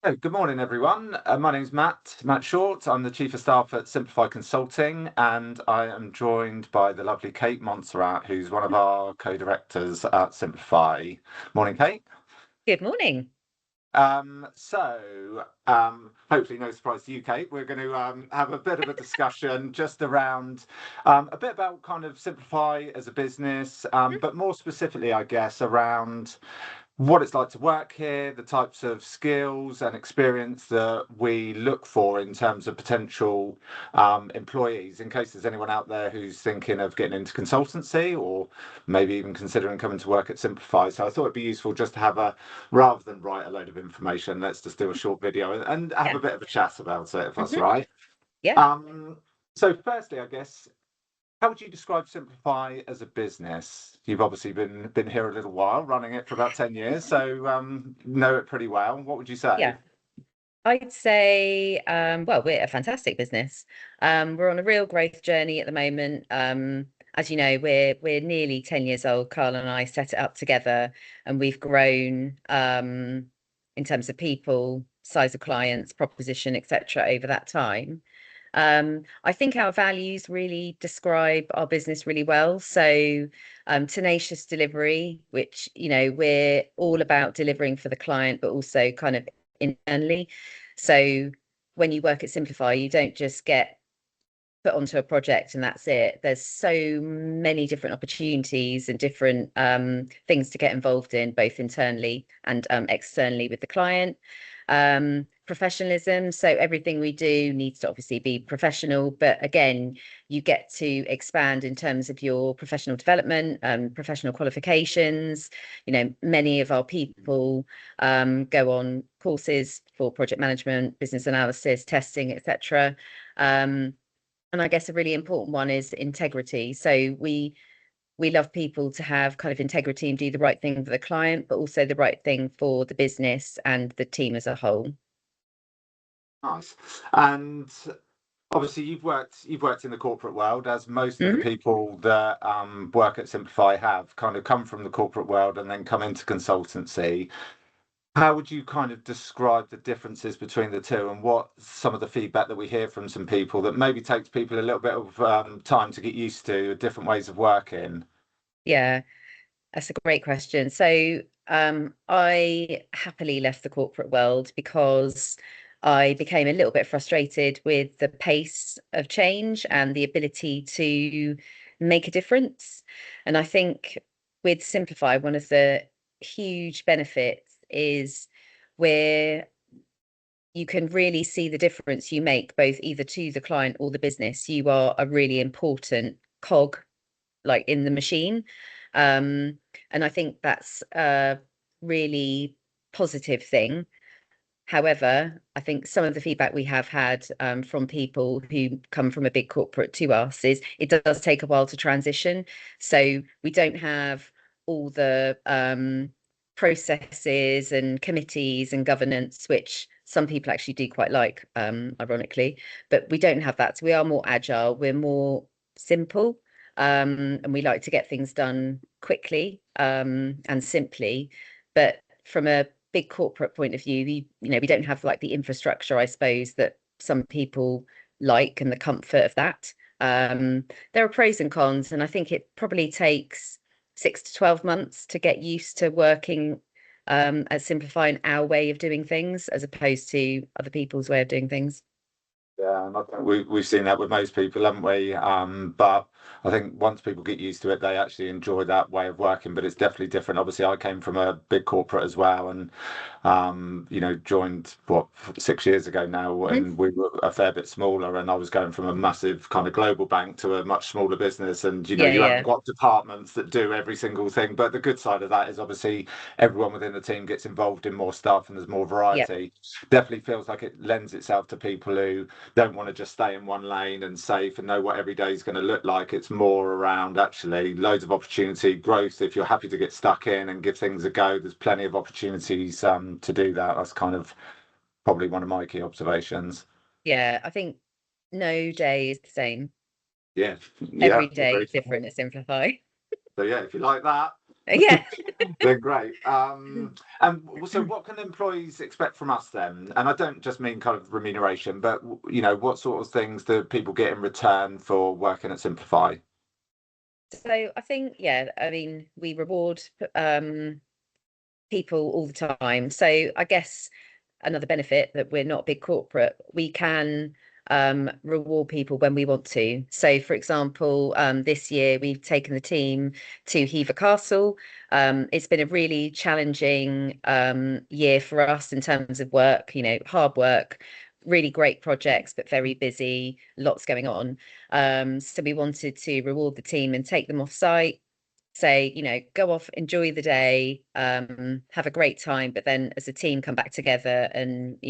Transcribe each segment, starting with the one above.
Oh, good morning, everyone. My name's Matt Short. I'm the Chief of Staff at Simplify Consulting, and I am joined by the lovely Kate Montserrat, who's one of our co-directors at Simplify. Morning, Kate. Good morning. Hopefully no surprise to you, Kate. We're going to have a bit of a discussion just around a bit about kind of Simplify as a business, but more specifically, I guess, around what it's like to work here, the types of skills and experience that we look for in terms of potential employees, in case there's anyone out there who's thinking of getting into consultancy or maybe even considering coming to work at Simplify. So I thought it'd be useful just to have rather than write a load of information, let's just do a short video and have Yeah. a bit of a chat about it, if that's hmm all right. Yeah. Um, so firstly, I guess, how would you describe Simplify as a business? You've obviously been here a little while, running it for about 10 years, so know it pretty well. What would you say? Yeah. I'd say, well, we're a fantastic business. We're on a real growth journey at the moment. As you know, we're nearly 10 years old. Carl and I set it up together, and we've grown in terms of people, size of clients, proposition, etc. over that time. I think our values really describe our business really well. So, tenacious delivery, which, we're all about delivering for the client, but also kind of internally. So, when you work at Simplify, you don't just get put onto a project and that's it. There's so many different opportunities and different things to get involved in, both internally and externally with the client. Professionalism. So everything we do needs to obviously be professional, but again, you get to expand in terms of your professional development, professional qualifications. Many of our people go on courses for project management, business analysis, testing, etc. And I guess a really important one is integrity. So we love people to have kind of integrity and do the right thing for the client, but also the right thing for the business and the team as a whole. Nice. And obviously, you've worked in the corporate world, as most of the Mhm. people that work at Simplify have kind of come from the corporate world and then come into consultancy. How would you kind of describe the differences between the two, and what some of the feedback that we hear from some people that maybe takes people a little bit of time to get used to different ways of working? Yeah, that's a great question. So I happily left the corporate world because I became a little bit frustrated with the pace of change and the ability to make a difference. And I think with Simplify, one of the huge benefits is where you can really see the difference you make, both either to the client or the business. You are a really important cog, like in the machine. Um, and I think that's a really positive thing. However, I think some of the feedback we have had from people who come from a big corporate to us is it does take a while to transition. So we don't have all the processes and committees and governance, which some people actually do quite like, ironically, but we don't have that. So we are more agile, we're more simple, and we like to get things done quickly and simply. But from a big corporate point of view, we don't have like the infrastructure, I suppose, that some people like and the comfort of that. There are pros and cons, and I think it probably takes 6 to 12 months to get used to working at simplifying our way of doing things as opposed to other people's way of doing things. Yeah, and I think we've seen that with most people, haven't we? But I think once people get used to it, they actually enjoy that way of working. But it's definitely different. Obviously, I came from a big corporate as well, and joined 6 years ago now, Mhm. and we were a fair bit smaller. And I was going from a massive kind of global bank to a much smaller business, and Yeah, you haven't yeah, got departments that do every single thing. But the good side of that is obviously everyone within the team gets involved in more stuff, and there's more yeah, variety. Definitely feels like it lends itself to people who don't want to just stay in one lane and safe and know what every day is going to look like. It's more around actually loads of opportunity, growth. If you're happy to get stuck in and give things a go, there's plenty of opportunities to do that. That's kind of probably one of my key observations. yeah. I think no day is the same. Yeah, yeah, Every day agreed. is different at Simplify. So yeah, if you like that, Yeah. They're great. And so what can employees expect from us then? And I don't just mean kind of remuneration, but what sort of things do people get in return for working at Simplify? So I think, yeah, I mean, we reward people all the time. So I guess another benefit that we're not a big corporate, we can reward people when we want to. So, for example, this year we've taken the team to Hever Castle. It's been a really challenging year for us in terms of work, hard work. Really great projects, but very busy, lots going on. So we wanted to reward the team and take them off site, say, go off, enjoy the day, have a great time, but then as a team come back together and,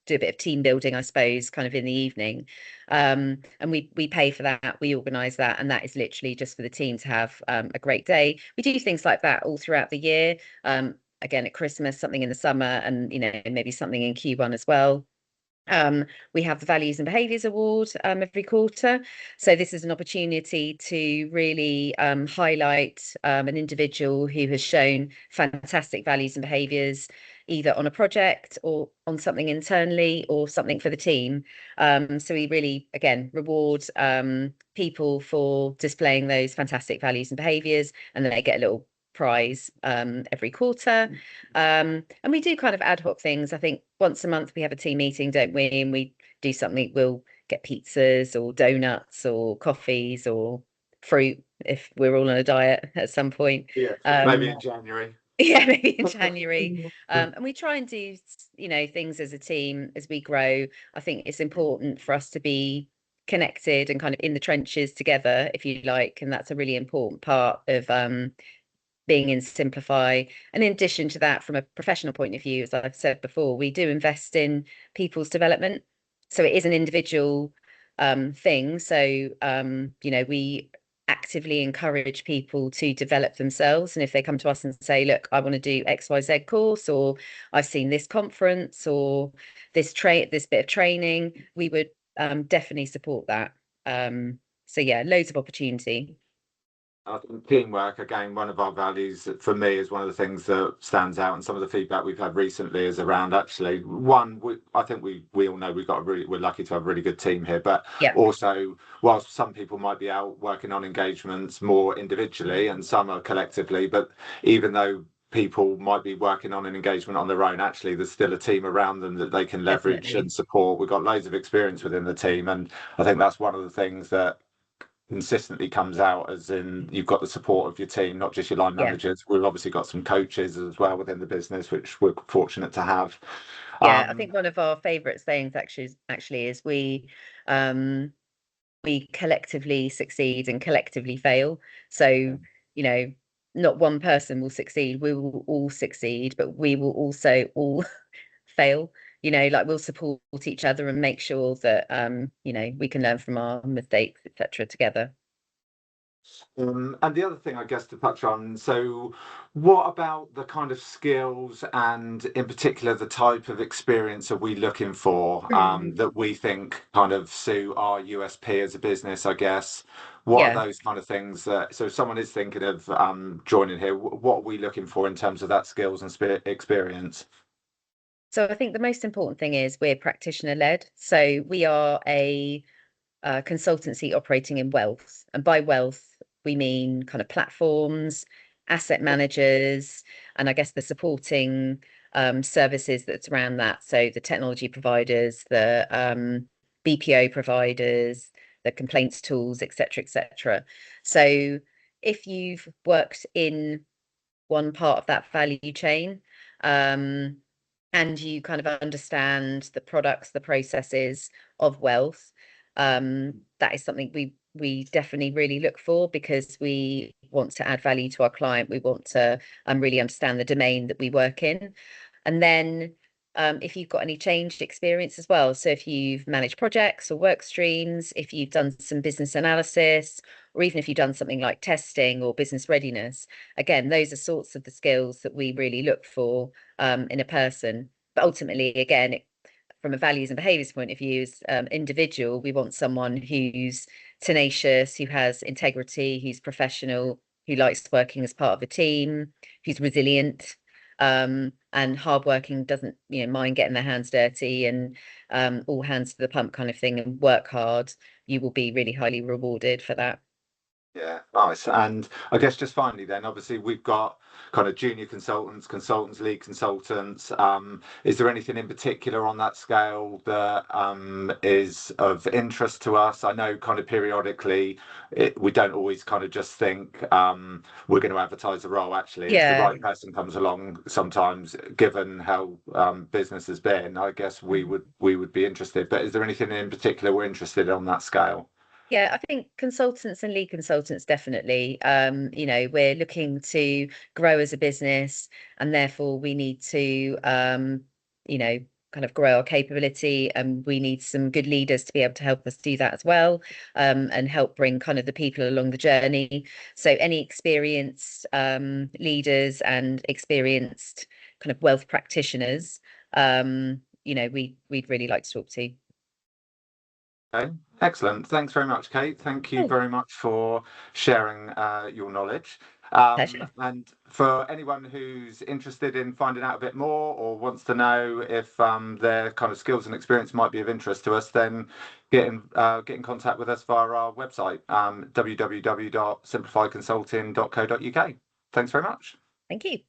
do a bit of team building, I suppose, kind of in the evening. And we pay for that, we organise that, and that is literally just for the team to have a great day. We do things like that all throughout the year. Again, at Christmas, something in the summer, and maybe something in Q1 as well. We have the Values and Behaviours Award every quarter. So this is an opportunity to really highlight an individual who has shown fantastic values and behaviours, either on a project or on something internally or something for the team. So we really, again, reward people for displaying those fantastic values and behaviours, and then they get a little prize every quarter. And we do kind of ad hoc things. I think once a month we have a team meeting, don't we? And we do something. We'll get pizzas or donuts or coffees or fruit if we're all on a diet at some point. Yeah, maybe in January. Yeah, maybe in January. And we try and do, things as a team as we grow. I think it's important for us to be connected and kind of in the trenches together, if you like. And that's a really important part of being in Simplify. And in addition to that, from a professional point of view, as I've said before, we do invest in people's development. So it is an individual thing. So, we actively encourage people to develop themselves. And if they come to us and say, look, I want to do XYZ course, or I've seen this conference or this bit of training, we would definitely support that. So yeah, loads of opportunity. I think teamwork, again, one of our values for me is one of the things that stands out. And some of the feedback we've had recently is around actually I think we all know we're lucky to have a really good team here. But Yeah. also, whilst some people might be out working on engagements more individually and some are collectively, but even though people might be working on an engagement on their own, actually there's still a team around them that they can leverage Definitely. and support. We've got loads of experience within the team, and I think that's one of the things that consistently comes out, as in you've got the support of your team, not just your line Yeah. managers. We've obviously got some coaches as well within the business, which we're fortunate to have. Yeah, I think one of our favourite sayings actually is we collectively succeed and collectively fail. So, not one person will succeed, we will all succeed, but we will also all fail. Like we'll support each other and make sure that we can learn from our mistakes, etc. together. And the other thing, I guess, to touch on, so what about the kind of skills and in particular the type of experience are we looking for that we think kind of suit our USP as a business, I guess? What are Yeah. those kind of things that, so if someone is thinking of joining here, what are we looking for in terms of that skills and experience? So I think the most important thing is we're practitioner led. So we are a consultancy operating in wealth. And by wealth, we mean kind of platforms, asset managers, and I guess the supporting services that's around that. So the technology providers, the BPO providers, the complaints tools, etc., etc. So if you've worked in one part of that value chain, and you kind of understand the products, the processes of wealth, that is something we definitely really look for, because we want to add value to our client. We want to really understand the domain that we work in. And then if you've got any changed experience as well, so if you've managed projects or work streams, if you've done some business analysis, or even if you've done something like testing or business readiness, again, those are sorts of the skills that we really look for in a person. But ultimately, again, from a values and behaviors point of view, as individual, we want someone who's tenacious, who has integrity, who's professional, who likes working as part of a team, who's resilient, and hardworking, doesn't mind getting their hands dirty, and all hands to the pump kind of thing, and work hard, you will be really highly rewarded for that. Yeah, nice. And I guess just finally then, obviously we've got kind of junior consultants, consultants, lead consultants. Is there anything in particular on that scale that is of interest to us? I know kind of periodically we don't always kind of just think we're going to advertise a role. Actually, if the Yeah. right person comes along, sometimes given how business has been, I guess we would be interested. But is there anything in particular we're interested in on that scale? Yeah, I think consultants and lead consultants definitely. We're looking to grow as a business, and therefore we need to, kind of grow our capability, and we need some good leaders to be able to help us do that as well, and help bring kind of the people along the journey. So any experienced leaders and experienced kind of wealth practitioners, we'd really like to talk to. Okay, excellent. Thanks very much, Kate. Thank you Oh, very much for sharing your knowledge. pleasure. And for anyone who's interested in finding out a bit more or wants to know if their kind of skills and experience might be of interest to us, then get in contact with us via our website, www.simplifyconsulting.co.uk. Thanks very much. Thank you.